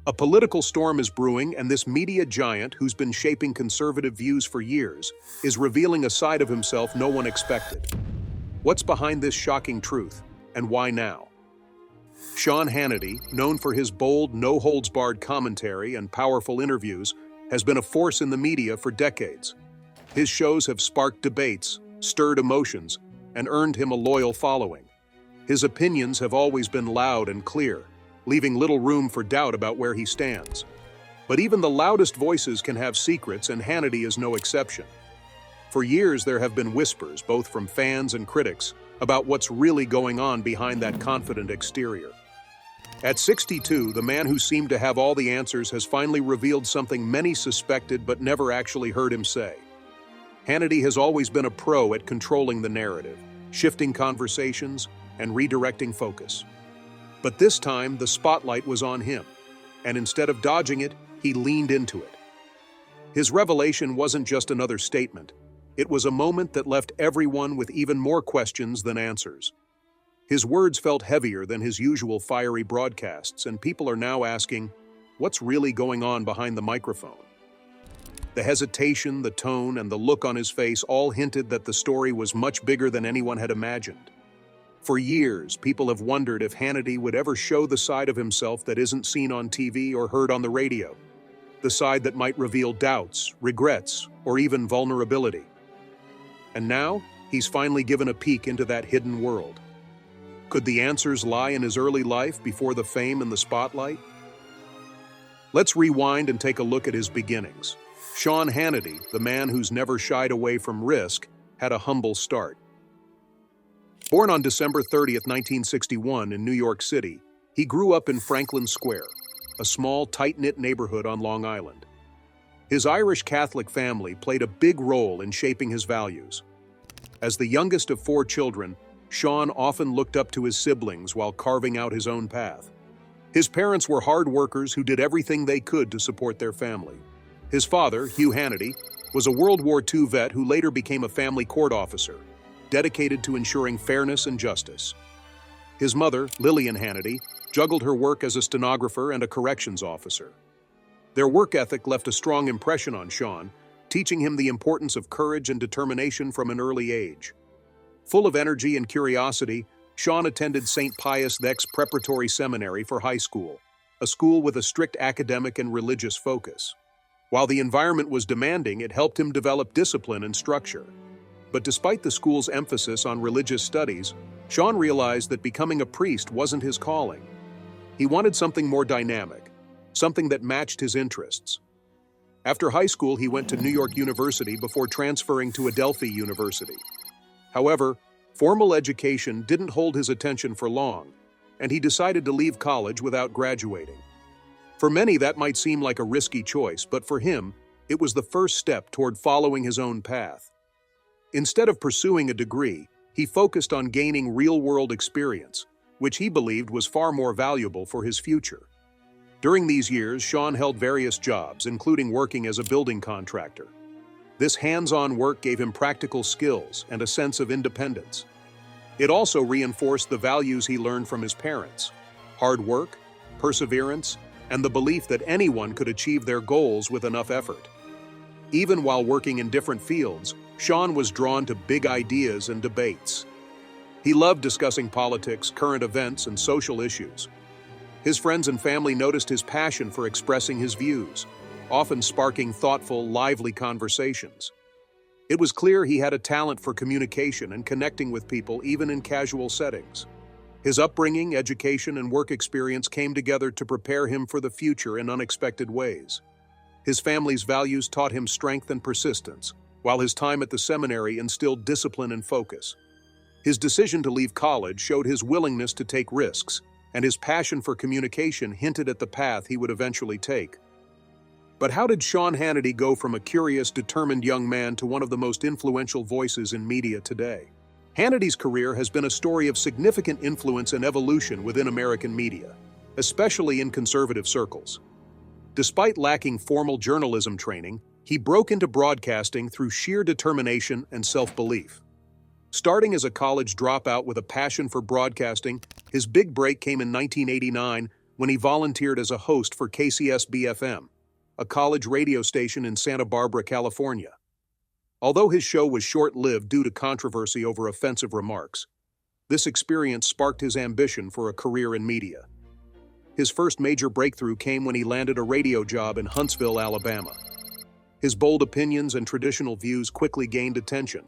A political storm is brewing, and this media giant, who's been shaping conservative views for years, is revealing a side of himself no one expected. What's behind this shocking truth, and why now? Sean Hannity, known for his bold, no-holds-barred commentary and powerful interviews, has been a force in the media for decades. His shows have sparked debates, stirred emotions, and earned him a loyal following. His opinions have always been loud and clear, leaving little room for doubt about where he stands. But even the loudest voices can have secrets, and Hannity is no exception. For years, there have been whispers, both from fans and critics, about what's really going on behind that confident exterior. At 62, the man who seemed to have all the answers has finally revealed something many suspected but never actually heard him say. Hannity has always been a pro at controlling the narrative, shifting conversations, and redirecting focus. But this time, the spotlight was on him, and instead of dodging it, he leaned into it. His revelation wasn't just another statement. It was a moment that left everyone with even more questions than answers. His words felt heavier than his usual fiery broadcasts, and people are now asking, what's really going on behind the microphone? The hesitation, the tone, and the look on his face all hinted that the story was much bigger than anyone had imagined. For years, people have wondered if Hannity would ever show the side of himself that isn't seen on TV or heard on the radio, the side that might reveal doubts, regrets, or even vulnerability. And now, he's finally given a peek into that hidden world. Could the answers lie in his early life before the fame and the spotlight? Let's rewind and take a look at his beginnings. Sean Hannity, the man who's never shied away from risk, had a humble start. Born on December 30th, 1961 in New York City, he grew up in Franklin Square, a small, tight-knit neighborhood on Long Island. His Irish Catholic family played a big role in shaping his values. As the youngest of 4 children, Sean often looked up to his siblings while carving out his own path. His parents were hard workers who did everything they could to support their family. His father, Hugh Hannity, was a World War II vet who later became a family court officer, dedicated to ensuring fairness and justice. His mother, Lillian Hannity, juggled her work as a stenographer and a corrections officer. Their work ethic left a strong impression on Sean, teaching him the importance of courage and determination from an early age. Full of energy and curiosity, Sean attended St. Pius X Preparatory Seminary for high school, a school with a strict academic and religious focus. While the environment was demanding, it helped him develop discipline and structure. But despite the school's emphasis on religious studies, Sean realized that becoming a priest wasn't his calling. He wanted something more dynamic, something that matched his interests. After high school, he went to New York University before transferring to Adelphi University. However, formal education didn't hold his attention for long, and he decided to leave college without graduating. For many, that might seem like a risky choice, but for him, it was the first step toward following his own path. Instead of pursuing a degree, he focused on gaining real-world experience, which he believed was far more valuable for his future. During these years, Sean held various jobs, including working as a building contractor. This hands-on work gave him practical skills and a sense of independence. It also reinforced the values he learned from his parents: hard work, perseverance, and the belief that anyone could achieve their goals with enough effort. Even while working in different fields, Sean was drawn to big ideas and debates. He loved discussing politics, current events, and social issues. His friends and family noticed his passion for expressing his views, often sparking thoughtful, lively conversations. It was clear he had a talent for communication and connecting with people even in casual settings. His upbringing, education, and work experience came together to prepare him for the future in unexpected ways. His family's values taught him strength and persistence, while his time at the seminary instilled discipline and focus. His decision to leave college showed his willingness to take risks, and his passion for communication hinted at the path he would eventually take. But how did Sean Hannity go from a curious, determined young man to one of the most influential voices in media today? Hannity's career has been a story of significant influence and evolution within American media, especially in conservative circles. Despite lacking formal journalism training, he broke into broadcasting through sheer determination and self-belief. Starting as a college dropout with a passion for broadcasting, his big break came in 1989 when he volunteered as a host for KCSB-FM, a college radio station in Santa Barbara, California. Although his show was short-lived due to controversy over offensive remarks, this experience sparked his ambition for a career in media. His first major breakthrough came when he landed a radio job in Huntsville, Alabama. His bold opinions and traditional views quickly gained attention,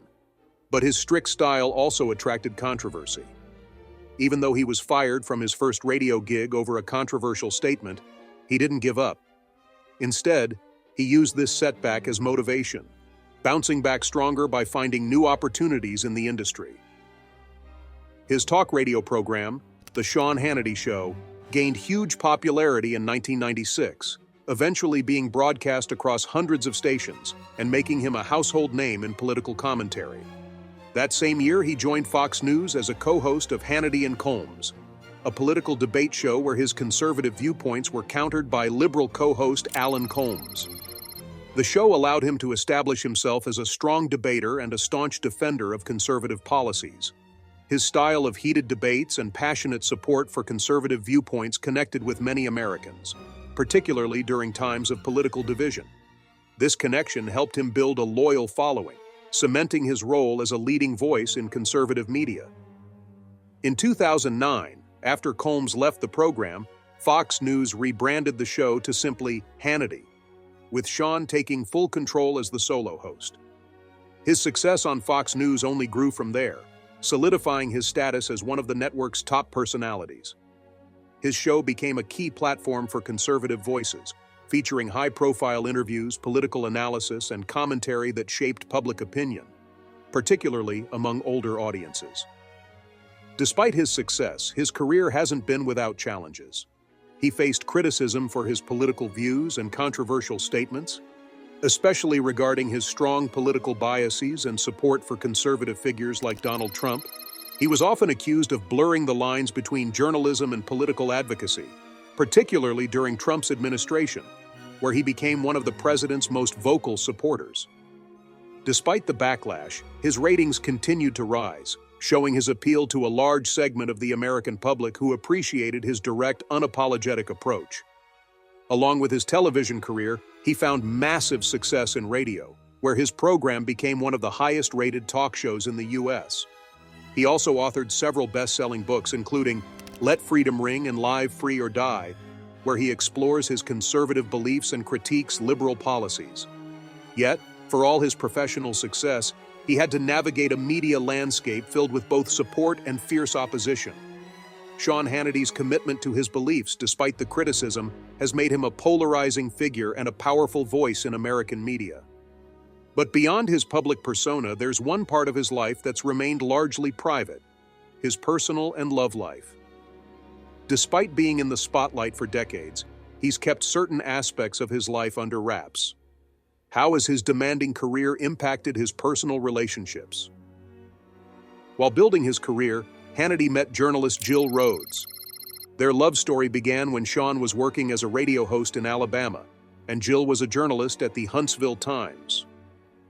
but his strict style also attracted controversy. Even though he was fired from his first radio gig over a controversial statement, he didn't give up. Instead, he used this setback as motivation, bouncing back stronger by finding new opportunities in the industry. His talk radio program, The Sean Hannity Show, gained huge popularity in 1996, eventually being broadcast across hundreds of stations and making him a household name in political commentary. That same year, he joined Fox News as a co-host of Hannity and Colmes, a political debate show where his conservative viewpoints were countered by liberal co-host Alan Colmes. The show allowed him to establish himself as a strong debater and a staunch defender of conservative policies. His style of heated debates and passionate support for conservative viewpoints connected with many Americans, particularly during times of political division. This connection helped him build a loyal following, cementing his role as a leading voice in conservative media. In 2009, after Colmes left the program, Fox News rebranded the show to simply Hannity, with Sean taking full control as the solo host. His success on Fox News only grew from there, solidifying his status as one of the network's top personalities. His show became a key platform for conservative voices, featuring high-profile interviews, political analysis, and commentary that shaped public opinion, particularly among older audiences. Despite his success, his career hasn't been without challenges. He faced criticism for his political views and controversial statements, especially regarding his strong political biases and support for conservative figures like Donald Trump. He was often accused of blurring the lines between journalism and political advocacy, particularly during Trump's administration, where he became one of the president's most vocal supporters. Despite the backlash, his ratings continued to rise, showing his appeal to a large segment of the American public who appreciated his direct, unapologetic approach. Along with his television career, he found massive success in radio, where his program became one of the highest-rated talk shows in the U.S. He also authored several best-selling books, including Let Freedom Ring and Live Free or Die, where he explores his conservative beliefs and critiques liberal policies. Yet, for all his professional success, he had to navigate a media landscape filled with both support and fierce opposition. Sean Hannity's commitment to his beliefs, despite the criticism, has made him a polarizing figure and a powerful voice in American media. But beyond his public persona, there's one part of his life that's remained largely private: his personal and love life. Despite being in the spotlight for decades, he's kept certain aspects of his life under wraps. How has his demanding career impacted his personal relationships? While building his career, Hannity met journalist Jill Rhodes. Their love story began when Sean was working as a radio host in Alabama, and Jill was a journalist at the Huntsville Times.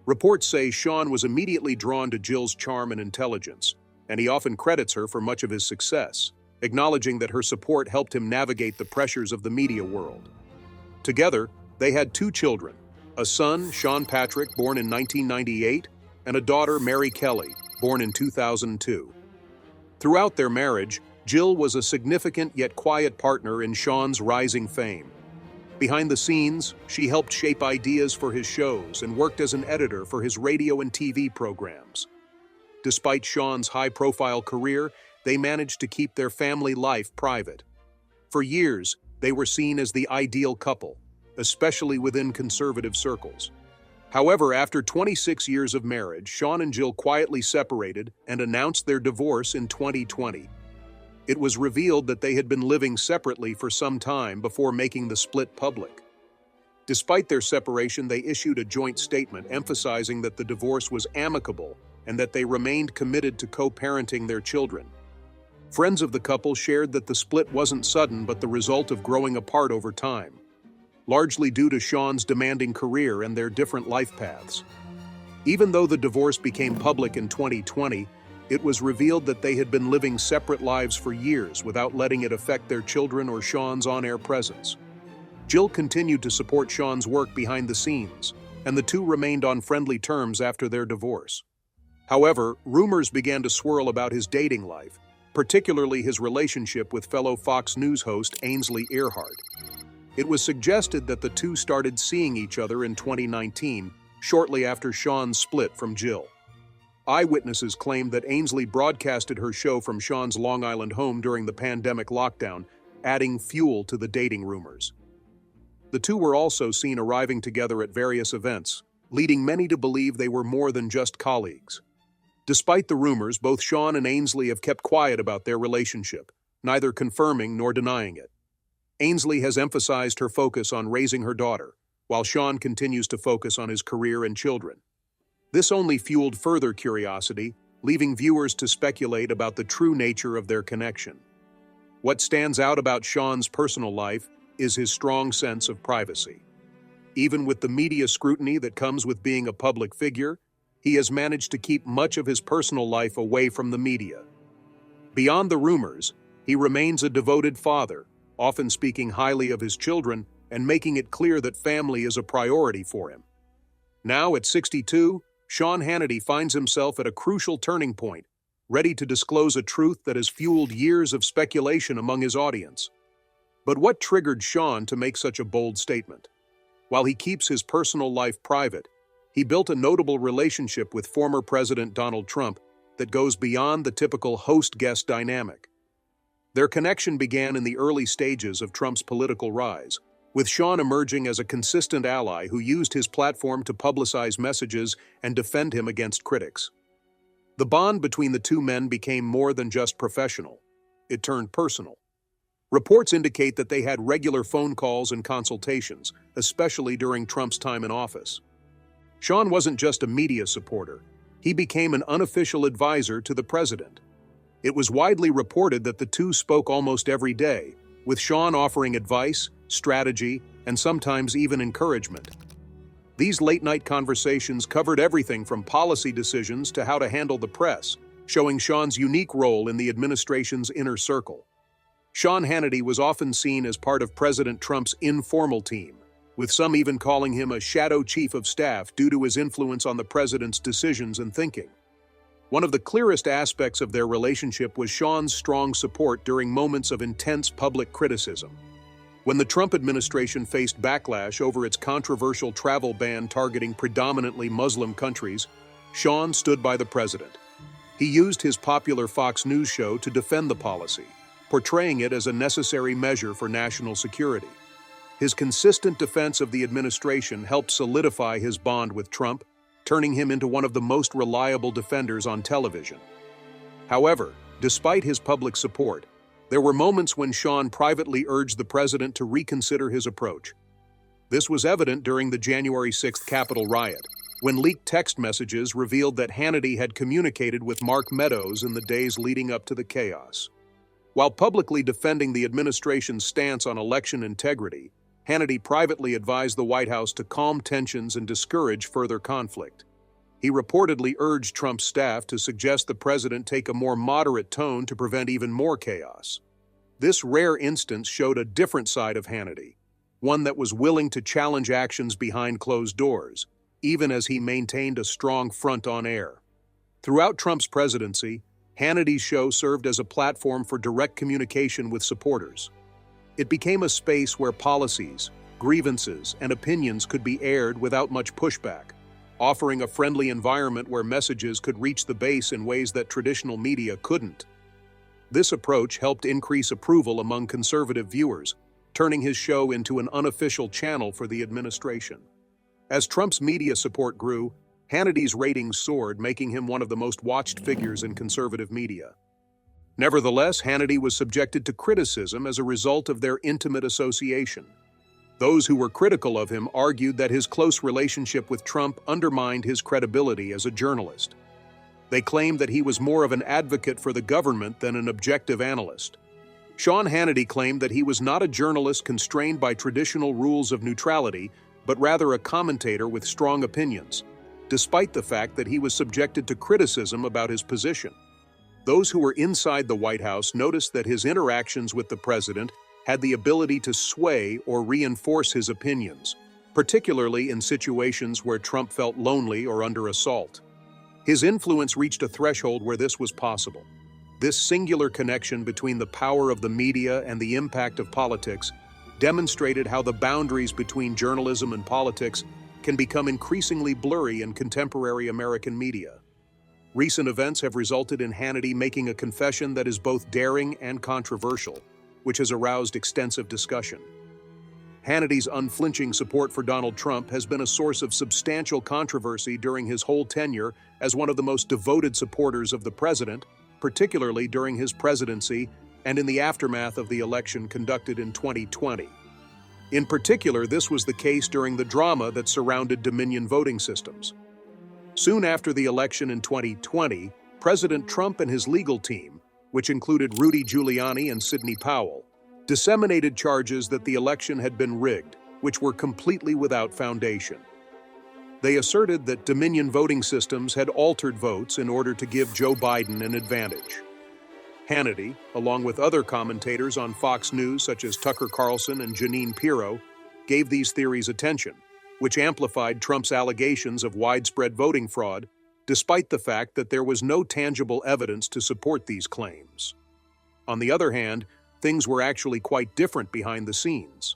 Reports say Sean was immediately drawn to Jill's charm and intelligence, and he often credits her for much of his success, acknowledging that her support helped him navigate the pressures of the media world. Together, they had 2 children, a son, Sean Patrick, born in 1998, and a daughter, Mary Kelly, born in 2002. Throughout their marriage, Jill was a significant yet quiet partner in Sean's rising fame. Behind the scenes, she helped shape ideas for his shows and worked as an editor for his radio and TV programs. Despite Sean's high-profile career, they managed to keep their family life private. For years, they were seen as the ideal couple, especially within conservative circles. However, after 26 years of marriage, Sean and Jill quietly separated and announced their divorce in 2020. It was revealed that they had been living separately for some time before making the split public. Despite their separation, they issued a joint statement emphasizing that the divorce was amicable and that they remained committed to co-parenting their children. Friends of the couple shared that the split wasn't sudden but the result of growing apart over time, largely due to Sean's demanding career and their different life paths. Even though the divorce became public in 2020, it was revealed that they had been living separate lives for years without letting it affect their children or Sean's on-air presence. Jill continued to support Sean's work behind the scenes, and the two remained on friendly terms after their divorce. However, rumors began to swirl about his dating life, particularly his relationship with fellow Fox News host Ainsley Earhardt. It was suggested that the two started seeing each other in 2019, shortly after Sean's split from Jill. Eyewitnesses claimed that Ainsley broadcasted her show from Sean's Long Island home during the pandemic lockdown, adding fuel to the dating rumors. The two were also seen arriving together at various events, leading many to believe they were more than just colleagues. Despite the rumors, both Sean and Ainsley have kept quiet about their relationship, neither confirming nor denying it. Ainsley has emphasized her focus on raising her daughter, while Sean continues to focus on his career and children. This only fueled further curiosity, leaving viewers to speculate about the true nature of their connection. What stands out about Sean's personal life is his strong sense of privacy. Even with the media scrutiny that comes with being a public figure, he has managed to keep much of his personal life away from the media. Beyond the rumors, he remains a devoted father, often speaking highly of his children and making it clear that family is a priority for him. Now, at 62, Sean Hannity finds himself at a crucial turning point, ready to disclose a truth that has fueled years of speculation among his audience. But what triggered Sean to make such a bold statement? While he keeps his personal life private, he built a notable relationship with former President Donald Trump that goes beyond the typical host-guest dynamic. Their connection began in the early stages of Trump's political rise, with Sean emerging as a consistent ally who used his platform to publicize messages and defend him against critics. The bond between the two men became more than just professional. It turned personal. Reports indicate that they had regular phone calls and consultations, especially during Trump's time in office. Sean wasn't just a media supporter. He became an unofficial advisor to the president. It was widely reported that the two spoke almost every day, with Sean offering advice, strategy, and sometimes even encouragement. These late-night conversations covered everything from policy decisions to how to handle the press, showing Sean's unique role in the administration's inner circle. Sean Hannity was often seen as part of President Trump's informal team, with some even calling him a shadow chief of staff due to his influence on the president's decisions and thinking. One of the clearest aspects of their relationship was Sean's strong support during moments of intense public criticism. When the Trump administration faced backlash over its controversial travel ban targeting predominantly Muslim countries, Sean stood by the president. He used his popular Fox News show to defend the policy, portraying it as a necessary measure for national security. His consistent defense of the administration helped solidify his bond with Trump, turning him into one of the most reliable defenders on television. However, despite his public support, there were moments when Sean privately urged the president to reconsider his approach. This was evident during the January 6th Capitol riot, when leaked text messages revealed that Hannity had communicated with Mark Meadows in the days leading up to the chaos. While publicly defending the administration's stance on election integrity, Hannity privately advised the White House to calm tensions and discourage further conflict. He reportedly urged Trump's staff to suggest the president take a more moderate tone to prevent even more chaos. This rare instance showed a different side of Hannity, one that was willing to challenge actions behind closed doors, even as he maintained a strong front on air. Throughout Trump's presidency, Hannity's show served as a platform for direct communication with supporters. It became a space where policies, grievances, and opinions could be aired without much pushback, offering a friendly environment where messages could reach the base in ways that traditional media couldn't. This approach helped increase approval among conservative viewers, turning his show into an unofficial channel for the administration. As Trump's media support grew, Hannity's ratings soared, making him one of the most watched figures in conservative media. Nevertheless, Hannity was subjected to criticism as a result of their intimate association. Those who were critical of him argued that his close relationship with Trump undermined his credibility as a journalist. They claimed that he was more of an advocate for the government than an objective analyst. Sean Hannity claimed that he was not a journalist constrained by traditional rules of neutrality, but rather a commentator with strong opinions, despite the fact that he was subjected to criticism about his position. Those who were inside the White House noticed that his interactions with the president had the ability to sway or reinforce his opinions, particularly in situations where Trump felt lonely or under assault. His influence reached a threshold where this was possible. This singular connection between the power of the media and the impact of politics demonstrated how the boundaries between journalism and politics can become increasingly blurry in contemporary American media. Recent events have resulted in Hannity making a confession that is both daring and controversial, which has aroused extensive discussion. Hannity's unflinching support for Donald Trump has been a source of substantial controversy during his whole tenure as one of the most devoted supporters of the president, particularly during his presidency and in the aftermath of the election conducted in 2020. In particular, this was the case during the drama that surrounded Dominion voting systems. Soon after the election in 2020, President Trump and his legal team, which included Rudy Giuliani and Sidney Powell, disseminated charges that the election had been rigged, which were completely without foundation. They asserted that Dominion voting systems had altered votes in order to give Joe Biden an advantage. Hannity, along with other commentators on Fox News such as Tucker Carlson and Jeanine Pirro, gave these theories attention, which amplified Trump's allegations of widespread voting fraud, despite the fact that there was no tangible evidence to support these claims. On the other hand, things were actually quite different behind the scenes.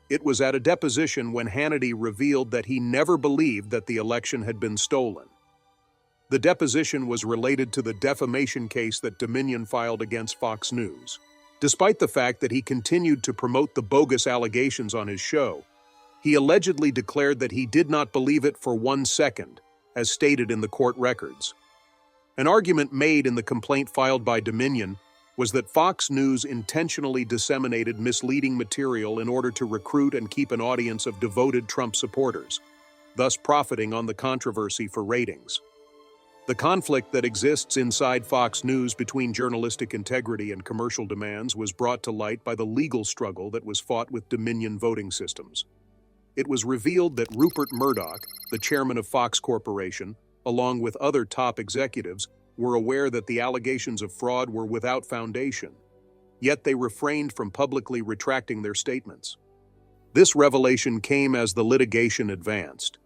It was at a deposition when Hannity revealed that he never believed that the election had been stolen. The deposition was related to the defamation case that Dominion filed against Fox News. Despite the fact that he continued to promote the bogus allegations on his show, he allegedly declared that he did not believe it for 1 second, as stated in the court records. An argument made in the complaint filed by Dominion was that Fox News intentionally disseminated misleading material in order to recruit and keep an audience of devoted Trump supporters, thus profiting on the controversy for ratings. The conflict that exists inside Fox News between journalistic integrity and commercial demands was brought to light by the legal struggle that was fought with Dominion voting systems. It was revealed that Rupert Murdoch, the chairman of Fox Corporation, along with other top executives, were aware that the allegations of fraud were without foundation, yet they refrained from publicly retracting their statements. This revelation came as the litigation advanced.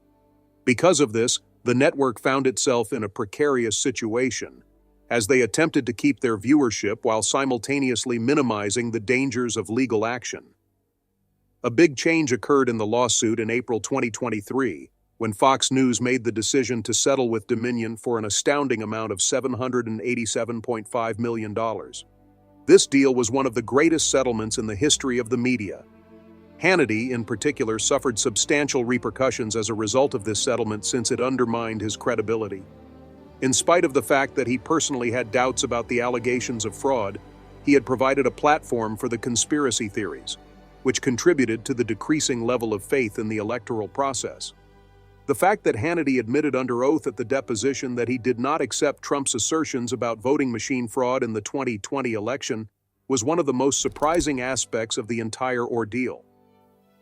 Because of this, the network found itself in a precarious situation, as they attempted to keep their viewership while simultaneously minimizing the dangers of legal action. A big change occurred in the lawsuit in April 2023, when Fox News made the decision to settle with Dominion for an astounding amount of $787.5 million. This deal was one of the greatest settlements in the history of the media. Hannity, in particular, suffered substantial repercussions as a result of this settlement since it undermined his credibility. In spite of the fact that he personally had doubts about the allegations of fraud, he had provided a platform for the conspiracy theories, which contributed to the decreasing level of faith in the electoral process. The fact that Hannity admitted under oath at the deposition that he did not accept Trump's assertions about voting machine fraud in the 2020 election was one of the most surprising aspects of the entire ordeal.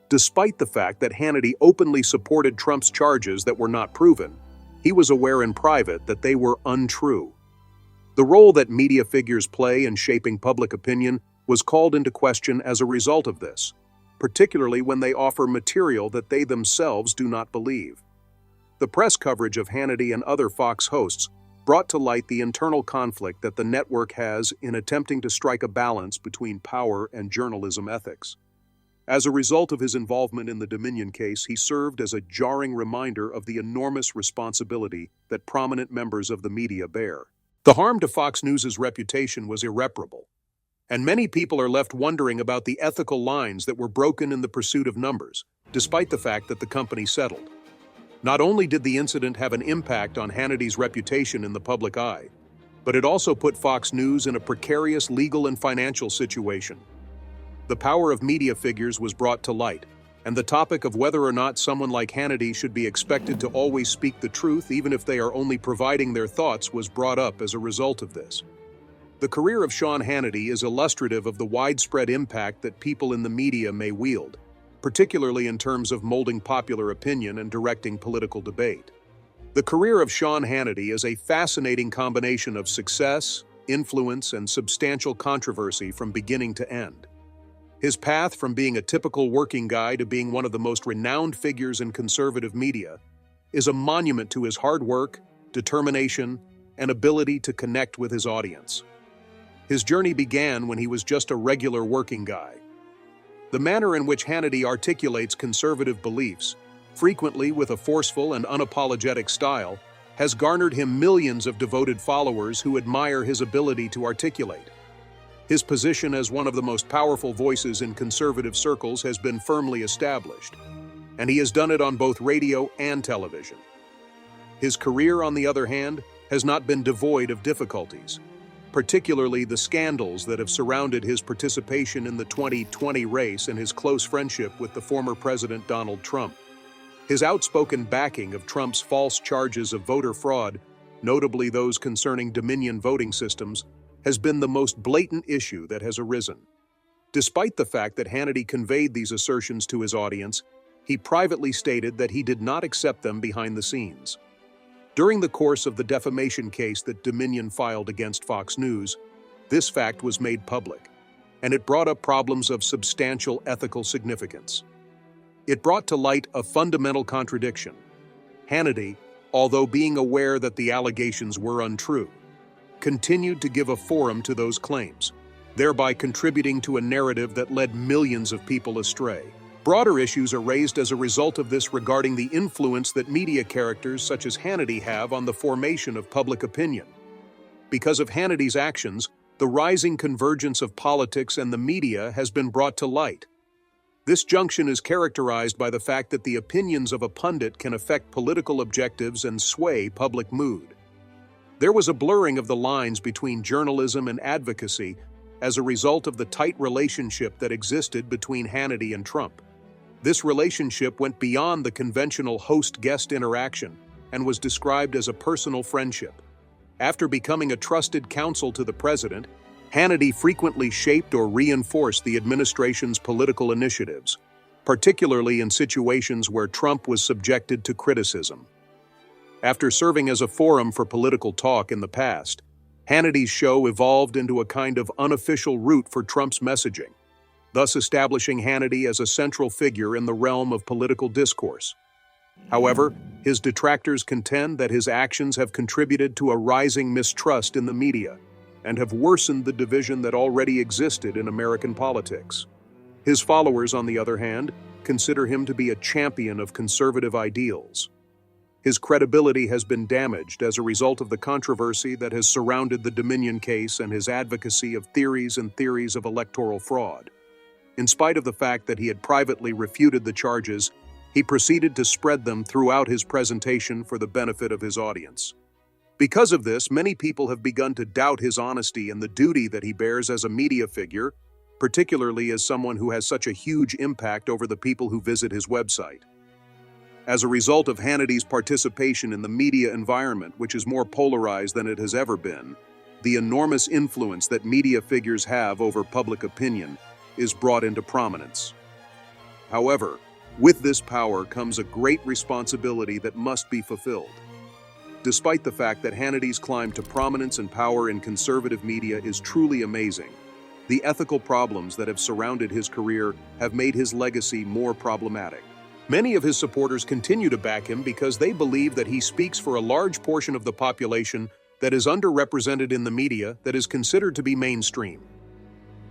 Despite the fact that Hannity openly supported Trump's charges that were not proven, he was aware in private that they were untrue. The role that media figures play in shaping public opinion was called into question as a result of this, particularly when they offer material that they themselves do not believe. The press coverage of Hannity and other Fox hosts brought to light the internal conflict that the network has in attempting to strike a balance between power and journalism ethics. As a result of his involvement in the Dominion case, he served as a jarring reminder of the enormous responsibility that prominent members of the media bear. The harm to Fox News's reputation was irreparable, and many people are left wondering about the ethical lines that were broken in the pursuit of numbers, despite the fact that the company settled. Not only did the incident have an impact on Hannity's reputation in the public eye, but it also put Fox News in a precarious legal and financial situation. The power of media figures was brought to light, and the topic of whether or not someone like Hannity should be expected to always speak the truth even if they are only providing their thoughts was brought up as a result of this. The career of Sean Hannity is illustrative of the widespread impact that people in the media may wield, particularly in terms of molding popular opinion and directing political debate. The career of Sean Hannity is a fascinating combination of success, influence, and substantial controversy from beginning to end. His path from being a typical working guy to being one of the most renowned figures in conservative media is a monument to his hard work, determination, and ability to connect with his audience. His journey began when he was just a regular working guy. The manner in which Hannity articulates conservative beliefs, frequently with a forceful and unapologetic style, has garnered him millions of devoted followers who admire his ability to articulate. His position as one of the most powerful voices in conservative circles has been firmly established, and he has done it on both radio and television. His career, on the other hand, has not been devoid of difficulties, particularly the scandals that have surrounded his participation in the 2020 race and his close friendship with the former President Donald Trump. His outspoken backing of Trump's false charges of voter fraud, notably those concerning Dominion voting systems, has been the most blatant issue that has arisen. Despite the fact that Hannity conveyed these assertions to his audience, he privately stated that he did not accept them behind the scenes. During the course of the defamation case that Dominion filed against Fox News, this fact was made public, and it brought up problems of substantial ethical significance. It brought to light a fundamental contradiction. Hannity, although being aware that the allegations were untrue, continued to give a forum to those claims, thereby contributing to a narrative that led millions of people astray. Broader issues are raised as a result of this regarding the influence that media characters such as Hannity have on the formation of public opinion. Because of Hannity's actions, the rising convergence of politics and the media has been brought to light. This junction is characterized by the fact that the opinions of a pundit can affect political objectives and sway public mood. There was a blurring of the lines between journalism and advocacy as a result of the tight relationship that existed between Hannity and Trump. This relationship went beyond the conventional host-guest interaction and was described as a personal friendship. After becoming a trusted counsel to the president, Hannity frequently shaped or reinforced the administration's political initiatives, particularly in situations where Trump was subjected to criticism. After serving as a forum for political talk in the past, Hannity's show evolved into a kind of unofficial route for Trump's messaging, thus establishing Hannity as a central figure in the realm of political discourse. However, his detractors contend that his actions have contributed to a rising mistrust in the media and have worsened the division that already existed in American politics. His followers, on the other hand, consider him to be a champion of conservative ideals. His credibility has been damaged as a result of the controversy that has surrounded the Dominion case and his advocacy of theories of electoral fraud. In spite of the fact that he had privately refuted the charges, he proceeded to spread them throughout his presentation for the benefit of his audience. Because of this, many people have begun to doubt his honesty and the duty that he bears as a media figure, particularly as someone who has such a huge impact over the people who visit his website. As a result of Hannity's participation in the media environment, which is more polarized than it has ever been, the enormous influence that media figures have over public opinion is brought into prominence. However, with this power comes a great responsibility that must be fulfilled. Despite the fact that Hannity's climb to prominence and power in conservative media is truly amazing, the ethical problems that have surrounded his career have made his legacy more problematic. Many of his supporters continue to back him because they believe that he speaks for a large portion of the population that is underrepresented in the media that is considered to be mainstream.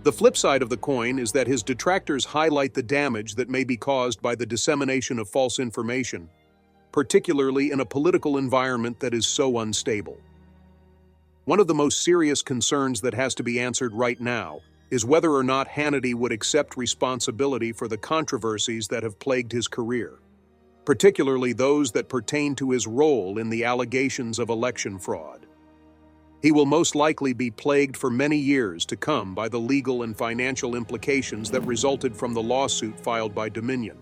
The flip side of the coin is that his detractors highlight the damage that may be caused by the dissemination of false information, particularly in a political environment that is so unstable. One of the most serious concerns that has to be answered right now is whether or not Hannity would accept responsibility for the controversies that have plagued his career, particularly those that pertain to his role in the allegations of election fraud. He will most likely be plagued for many years to come by the legal and financial implications that resulted from the lawsuit filed by Dominion,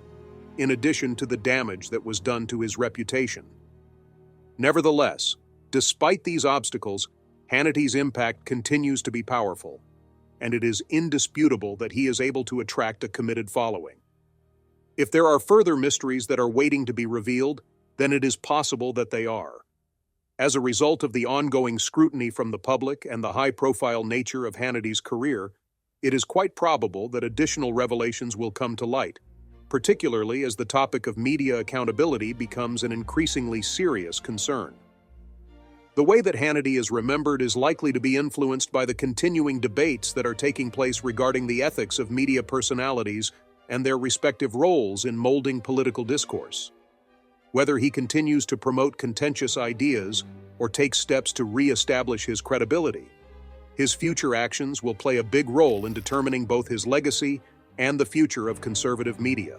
in addition to the damage that was done to his reputation. Nevertheless, despite these obstacles, Hannity's impact continues to be powerful, and it is indisputable that he is able to attract a committed following. If there are further mysteries that are waiting to be revealed, then it is possible that they are. As a result of the ongoing scrutiny from the public and the high-profile nature of Hannity's career, it is quite probable that additional revelations will come to light, particularly as the topic of media accountability becomes an increasingly serious concern. The way that Hannity is remembered is likely to be influenced by the continuing debates that are taking place regarding the ethics of media personalities and their respective roles in molding political discourse. Whether he continues to promote contentious ideas or takes steps to re-establish his credibility, his future actions will play a big role in determining both his legacy and the future of conservative media.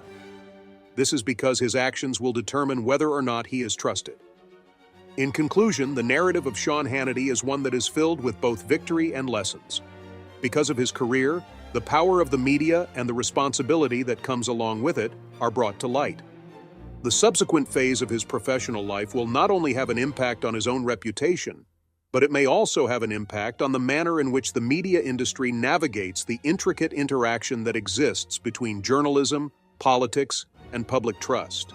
This is because his actions will determine whether or not he is trusted. In conclusion, the narrative of Sean Hannity is one that is filled with both victory and lessons. Because of his career, the power of the media and the responsibility that comes along with it are brought to light. The subsequent phase of his professional life will not only have an impact on his own reputation, but it may also have an impact on the manner in which the media industry navigates the intricate interaction that exists between journalism, politics, and public trust.